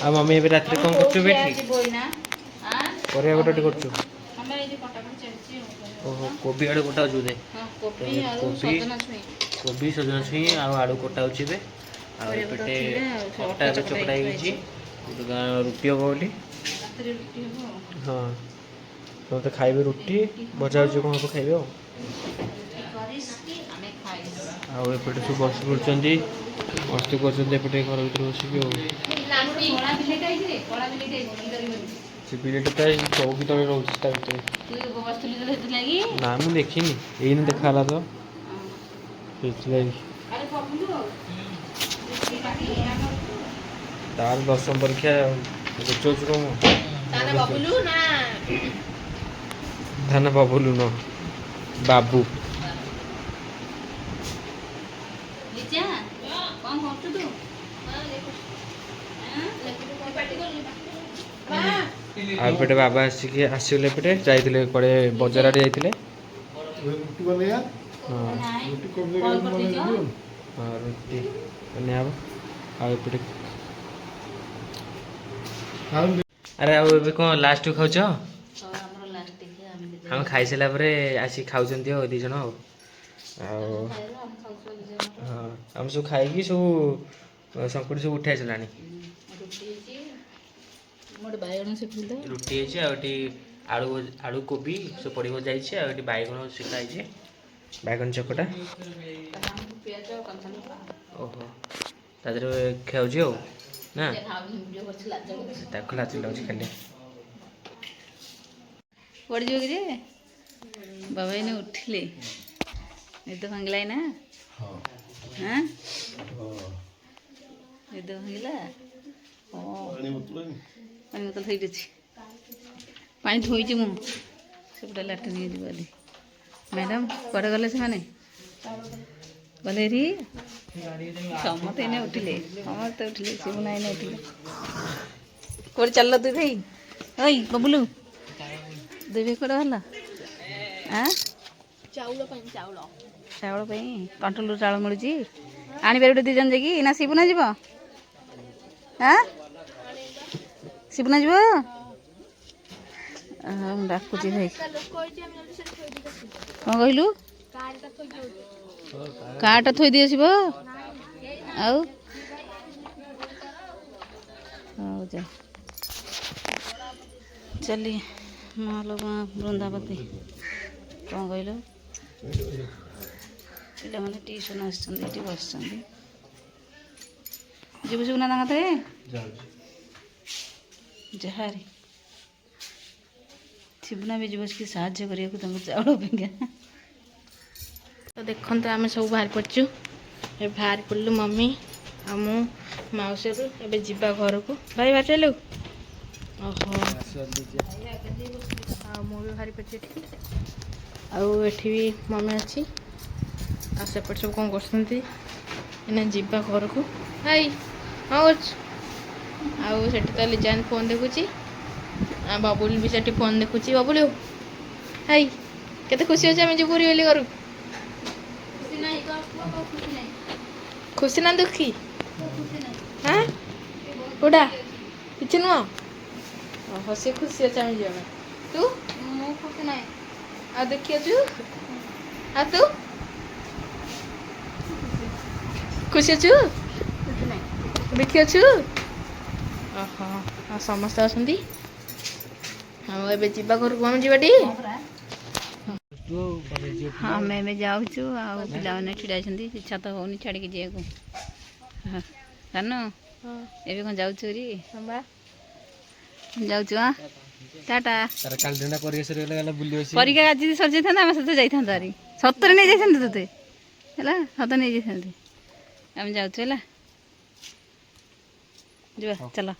ଆଉ ମମି ଏବେ ରାତିରେ କ'ଣ କରୁଛୁ ବେଠି ପରିବା କଟାକଟି କରୁଛୁ? ଓହୋ କୋବି ଆଳୁ କଟା ହେଉଛି ବୋଧେ କୋବି ସଜନା ଛୁଇଁ ଆଉ ଆଳୁ କଟା ହେଉଛି ଏବେ ଆଉ ଏପଟେ ଅଟା ଏବେ ଚକଟା ହେଇଯାଇଛି ରୁଟି ହେବ ବୋଲି ହଁ ସମସ୍ତେ ଖାଇବେ ରୁଟି ଭଜା ଭଜି କ'ଣ ହେବ ଖାଇବେ ଆଉ ଏପଟେ ସବୁ ବସି ପଡ଼ୁଛନ୍ତି ମସ୍ତି କରୁଛନ୍ତି ଏପଟେ ଘର ଭିତରେ ବସିକି ଆଉ ସେ ବିଲେଇଟା ତ ଚୌକି ତଳେ ରହୁଛି ତା ଭିତରେ ନା ମୁଁ ଦେଖିନି ଏଇନେ ଦେଖା ହେଲା ତ ସେଥିଲାଗି ତାର ଦଶମ ପରୀକ୍ଷା ବୁଝାଉଛି କ'ଣ ଧାନ ବବୁଲୁ ନୁହଁ ବାବୁ ଆଉ ଏପଟେ ବାବା ଆସିଗଲେ ଏପଟେ ଯାଇଥିଲେ କୁଆଡ଼େ ବଜାର ଆଡ଼େ ଯାଇଥିଲେ ହଁ ରୁଟି ବନିଆ ହେବ ଆଉ ଏପଟେ ଆରେ ଆଉ ଏବେ କ'ଣ ଲାଷ୍ଟକୁ ଖାଉଛ? ଆମେ ଖାଇସାରିଲା ପରେ ଆସିକି ଖାଉଛନ୍ତି ଆଉ 2 ଜଣ ଆଉ ହଁ ଆମେ ସବୁ ଖାଇକି ସବୁ ସଙ୍କୁଟି ସବୁ ଉଠାଇ ସାରିଲାଣି ରୁଟି ହେଇଛି ଆଉ ଏଠି ଆଳୁ କୋବି ସବୁ ପଡ଼ି ଭଜା ହେଇଛି ଆଉ ଏଠି ବାଇଗଣ ସେକା ହେଇଛି ବାଇଗଣ ଚକଟା ଓହୋ ତା ଦେହରେ ଖାଉଛି ଆଉ ନା ତାକୁ ଲାଜ ଲାଗୁଛି ଖାଲି ପଡ଼ିଯିବ କି ରେ ବାବା ଏଇନେ ଉଠିଲେ ନିଦ ଭାଙ୍ଗିଲା ଏଇନା ନିଦ ଭାଙ୍ଗିଲା ପାଣି ବୋତଲ ସେଇଠି ଅଛି ପାଣି ଥୋଇଛି ମୁଁ ସେପଟେ ଲାଟ୍ରିନ୍ ଯିବ ବୋଲି ମ୍ୟାଡ଼ାମ୍ କୁଆଡ଼େ ଗଲେ ସେମାନେ ଗଲେ ଏଠି ସମସ୍ତେ ଏଇନେ ଉଠିଲେ ଶିବୁନା ଏଇନେ ଉଠିଲେ କୁଆଡ଼େ ଚାଲିଲ ଦୁଇ ଭାଇ ଓଇ ବବୁଲୁ ଦୁଇ ଭାଇ କୁଆଡ଼େ ଭଲ ଚାଉଳ ପାଇଁ କଣ୍ଟ୍ରୋଲରୁ ଚାଉଳ ମିଳୁଛି ଆଣିବାରେ ଗୋଟେ 2 ଜଣ ଯାଇକି ନା ଶିବୁନା ଯିବ ଶିବୁନା ଯିବ ମୁଁ ଡାକୁଛି ଭାଇ କ'ଣ କହିଲୁ କାର୍ଟା ଥୋଇ ଦେଇ ଆସିବ ଆଉ ହଉ ଯା ଚାଲି ମାଲୋ ମା ବୃନ୍ଦାବତୀ କ'ଣ କହିଲୁ ପିଲାମାନେ ଟିଉସନ୍ ଆସିଛନ୍ତି ଏଠି ବସିଛନ୍ତି ଯିବୁ ଶିବୁନା ତାଙ୍କ ହାତରେ ଯାହାରି ଶିବୁନା ବି ଯିବ କି ସାହାଯ୍ୟ କରିବାକୁ ତାଙ୍କୁ ଚାଉଳ ପାଇଁକା ତ ଦେଖନ୍ତୁ ଆମେ ସବୁ ବାହାରି ପଡ଼ିଛୁ ଏବେ ବାହାରି ପଡ଼ିଲୁ ମମି ଆଉ ମୁଁ ମାଉସୀରୁ ଏବେ ଯିବା ଘରକୁ ଭାଇ ବାହାରି ଚାଲୁ ଓହୋ ଆଉ ମୁଁ ବି ବାହାରି ପଡ଼ିଛି ଏଠି ଆଉ ଏଠି ବି ମମି ଅଛି ଆଉ ସେପଟେ ସବୁ କ'ଣ କରୁଛନ୍ତି ଏଇନା ଯିବା ଘରକୁ ଭାଇ କ'ଣ କରୁଛୁ ଆଉ ସେଠି ତ ଲିଜାନ୍ ଫୋନ୍ ଦେଖୁଛି ଆଉ ବବୁଲ ବି ସେଠି ଫୋନ୍ ଦେଖୁଛି ବବୁଲ ହାଇ କେତେ ଖୁସି ଅଛି ଆମେ ଯିବୁ ବୋଲି ଘରକୁ ଖୁସି ନା ଦୁଃଖୀ କୋଉଟା କିଛି ନୁହଁ ଓହୋ ସେ ଖୁସି ଅଛି ଆମେ ଯିବା ପାଇଁ ତୁ ମୁଁ ଖୁସି ନାହିଁ ଆଉ ଦେଖି ଅଛୁ ଆଉ ତୁ ଖୁସି ଅଛୁ ଦେଖି ଅଛୁ ଓହୋ ଆଉ ସମସ୍ତେ ଅଛନ୍ତି ଆଉ ଏବେ ଯିବା ଘରକୁ ଆମେ ଯିବାଟି ହଁ ଆମେ ଏବେ ଯାଉଛୁ ଆଉ ପିଲାମାନେ ଛିଡ଼ା ହେଇଛନ୍ତି ଇଚ୍ଛା ତ ହେଉନି ଛାଡ଼ିକି ଯିବାକୁ ଜାଣିନ ଏବେ କ'ଣ ଯାଉଛୁ ରି ଯାଉଛୁ ଟାଟା ପରୀକ୍ଷା ଆଜି ସରିଯାଇଥାନ୍ତା ଆମେ ସତ ଯାଇଥାନ୍ତା ଆରି ସତରେ ନେଇଯାଇଥାନ୍ତି ତୋତେ ହେଲା ସତ ନେଇଯାଇଥାନ୍ତି ଆମେ ଯାଉଛୁ ହେଲା ଯିବା ଚାଲ